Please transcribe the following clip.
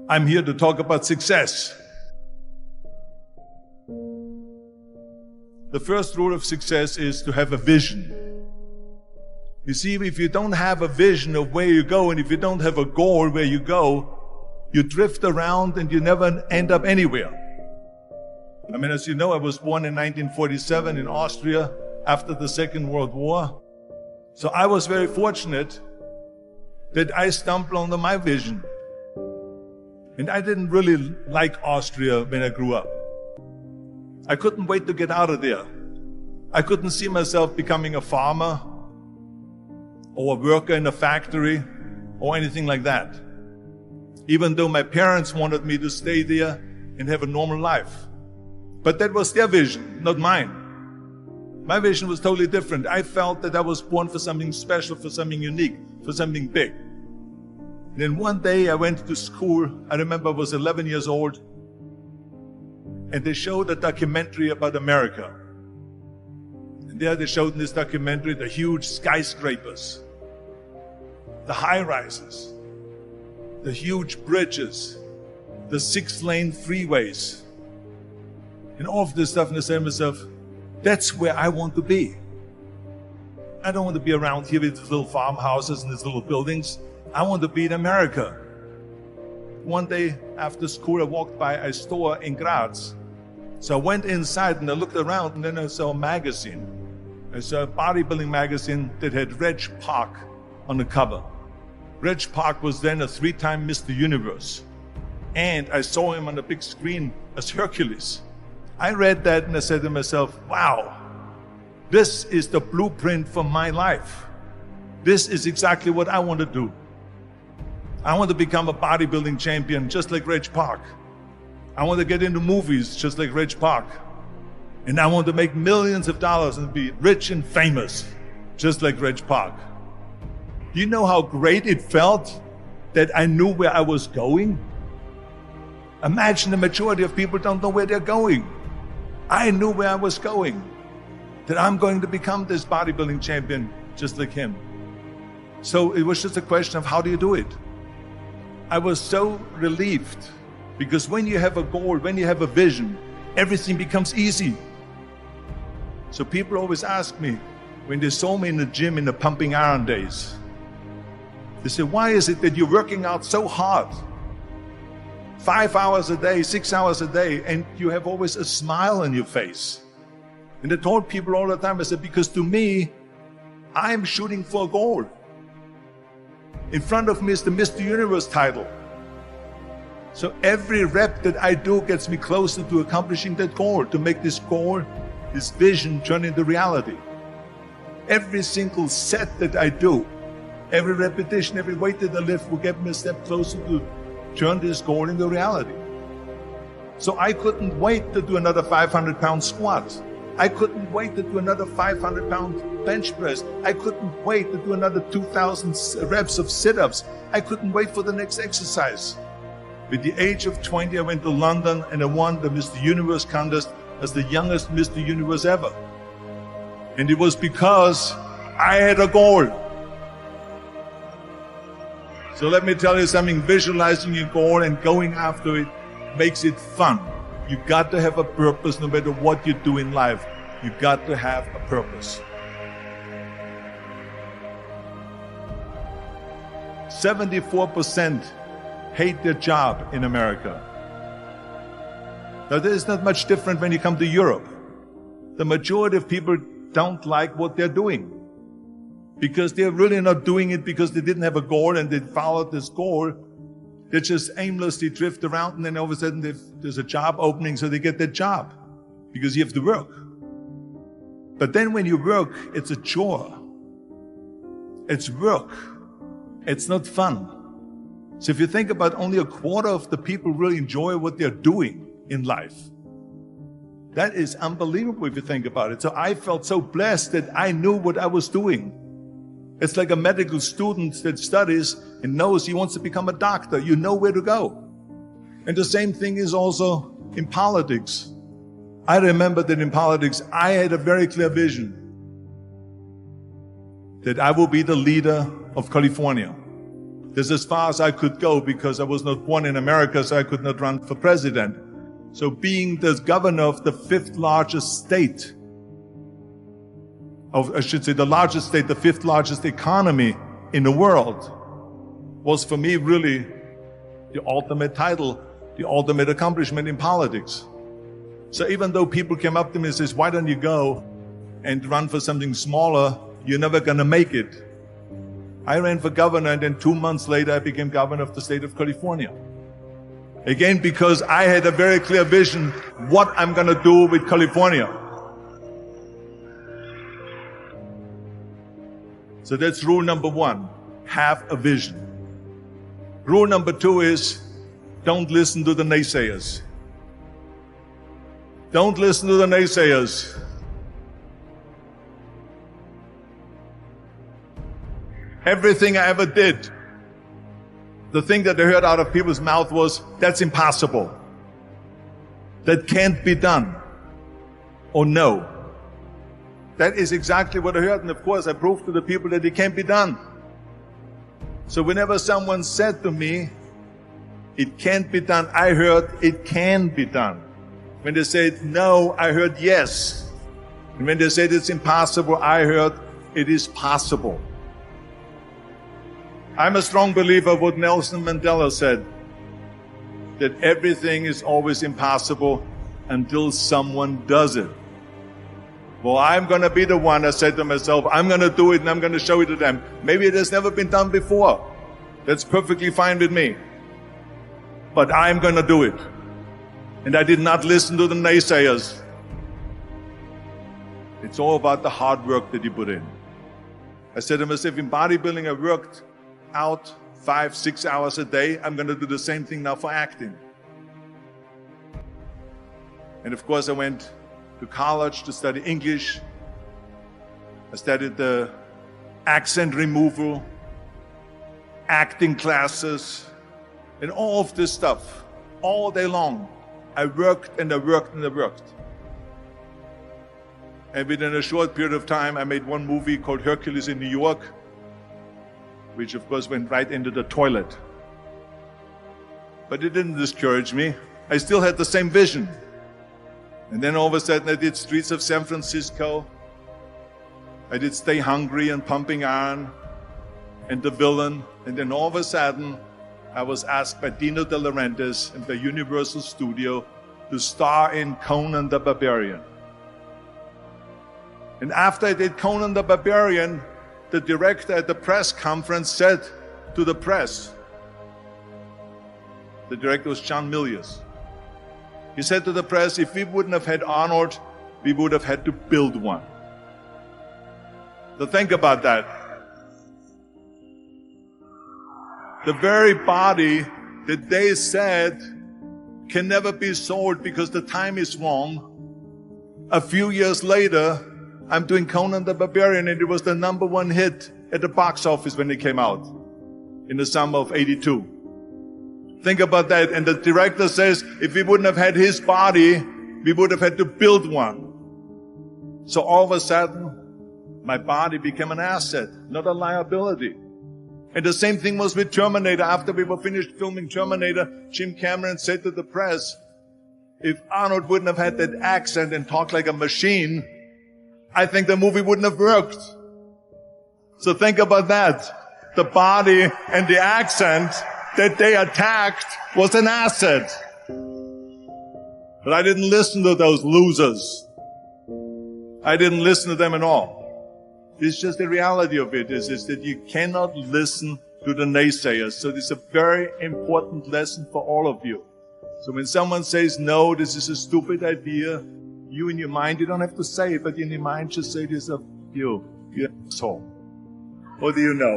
I'm here to talk about success. The first rule of success is to have a vision. You see, if you don't have a vision of where you go, and if you don't have a goal where you go, you drift around and you never end up anywhere. I mean, as you know, I was born in 1947 in Austria after the Second World War. So I was very fortunate that I stumbled onto my vision. And I didn't really like Austria when I grew up. I couldn't wait to get out of there. I couldn't see myself becoming a farmer or a worker in a factory or anything like that. Even though my parents wanted me to stay there and have a normal life. But that was their vision, not mine. My vision was totally different. I felt that I was born for something special, for something unique, for something big. And then one day I went to school. I remember I was 11 years old. And they showed a documentary about America. And there they showed in this documentary the huge skyscrapers, the high-rises, the huge bridges, the 6-lane freeways, and all of this stuff. And I said to myself, that's where I want to be. I don't want to be around here with these little farmhouses and these little buildings. I want to be in America. One day after school, I walked by a store in Graz. So I went inside and I looked around, and then I saw a magazine. I saw a bodybuilding magazine that had Reg Park on the cover. Reg Park was then a 3-time Mr. Universe. And I saw him on the big screen as Hercules. I read that and I said to myself, wow, this is the blueprint for my life. This is exactly what I want to do. I want to become a bodybuilding champion just like Reg Park. I want to get into movies just like Reg Park. And I want to make millions of dollars and be rich and famous just like Reg Park. Do you know how great it felt that I knew where I was going? Imagine the majority of people don't know where they're going. I knew where I was going, that I'm going to become this bodybuilding champion just like him. So it was just a question of how do you do it? I was so relieved because when you have a goal, when you have a vision, everything becomes easy. So people always ask me, when they saw me in the gym in the pumping iron days, they say, why is it that you're working out so hard? 5 hours a day, 6 hours a day, and you have always a smile on your face. And I told people all the time, I said, because to me, I'm shooting for a goal. In front of me is the Mr. Universe title. So every rep that I do gets me closer to accomplishing that goal, to make this goal, this vision turn into reality. Every single set that I do, every repetition, every weight that I lift will get me a step closer to turn this goal into reality. So I couldn't wait to do another 500-pound squat. I couldn't wait to do another 500-pound bench press. I couldn't wait to do another 2,000 reps of sit-ups. I couldn't wait for the next exercise. At the age of 20, I went to London and I won the Mr. Universe contest as the youngest Mr. Universe ever. And it was because I had a goal. So let me tell you something, visualizing your goal and going after it makes it fun. You got to have a purpose no matter what you do in life. You got to have a purpose. 74% hate their job in America. Now, this is not much different when you come to Europe. The majority of people don't like what they're doing because they're really not doing it because they didn't have a goal and they followed this goal. They just aimlessly drift around, and then all of a sudden there's a job opening, so they get that job because you have to work. But then when you work, it's a chore. It's work. It's not fun. So if you think about only a quarter of the people really enjoy what they're doing in life, that is unbelievable if you think about it. So I felt so blessed that I knew what I was doing. It's like a medical student that studies and knows he wants to become a doctor. You know where to go. And the same thing is also in politics. I remember that in politics, I had a very clear vision that I will be the leader of California, This is as far as I could go because I was not born in America, so I could not run for president. So being the governor of the fifth largest state, the largest state, the fifth largest economy in the world, was for me really the ultimate title, the ultimate accomplishment in politics. So even though people came up to me and says, why don't you go and run for something smaller? You're never gonna make it. I ran for governor, and then 2 months later I became governor of the state of California. Again, because I had a very clear vision what I'm gonna do with California. So that's rule number one, have a vision. Rule number two is, don't listen to the naysayers. Don't listen to the naysayers. Everything I ever did, the thing that I heard out of people's mouth was, that's impossible. That can't be done. Or no. That is exactly what I heard, and of course I proved to the people that it can't be done. So whenever someone said to me, it can't be done, I heard, it can be done. When they said no, I heard yes. And when they said it's impossible, I heard it is possible. I'm a strong believer of what Nelson Mandela said, that everything is always impossible until someone does it. Well, I'm going to be the one, I said to myself, I'm going to do it and I'm going to show it to them. Maybe it has never been done before. That's perfectly fine with me. But I'm going to do it. And I did not listen to the naysayers. It's all about the hard work that you put in. I said to myself, in bodybuilding I worked out 5-6 hours a day. I'm going to do the same thing now for acting. And of course I went to college to study English. I studied the accent removal, acting classes, and all of this stuff all day long. I worked and I worked and I worked. And within a short period of time I made one movie called Hercules in New York, which of course went right into the toilet. But it didn't discourage me. I still had the same vision. And then all of a sudden I did Streets of San Francisco. I did Stay Hungry and Pumping Iron and The Villain. And then all of a sudden I was asked by Dino De Laurentiis and by Universal Studio to star in Conan the Barbarian. And after I did Conan the Barbarian, the director at the press conference said to the press, the director was John Milius. He said to the press, if we wouldn't have had Arnold, we would have had to build one. So think about that. The very body that they said can never be sold because the time is wrong. A few years later, I'm doing Conan the Barbarian, and it was the #1 hit at the box office when it came out in the summer of '82. Think about that. And the director says, if we wouldn't have had his body, we would have had to build one. So all of a sudden, my body became an asset, not a liability. And the same thing was with Terminator. After we were finished filming Terminator, Jim Cameron said to the press, if Arnold wouldn't have had that accent and talked like a machine, I think the movie wouldn't have worked. So think about that. The body and the accent that they attacked was an asset. But I didn't listen to those losers. I didn't listen to them at all. It's just the reality of it is that you cannot listen to the naysayers. So this is a very important lesson for all of you. So when someone says, no, this is a stupid idea, you in your mind, you don't have to say it, but in your mind just say this of you. You're an asshole. What do you know?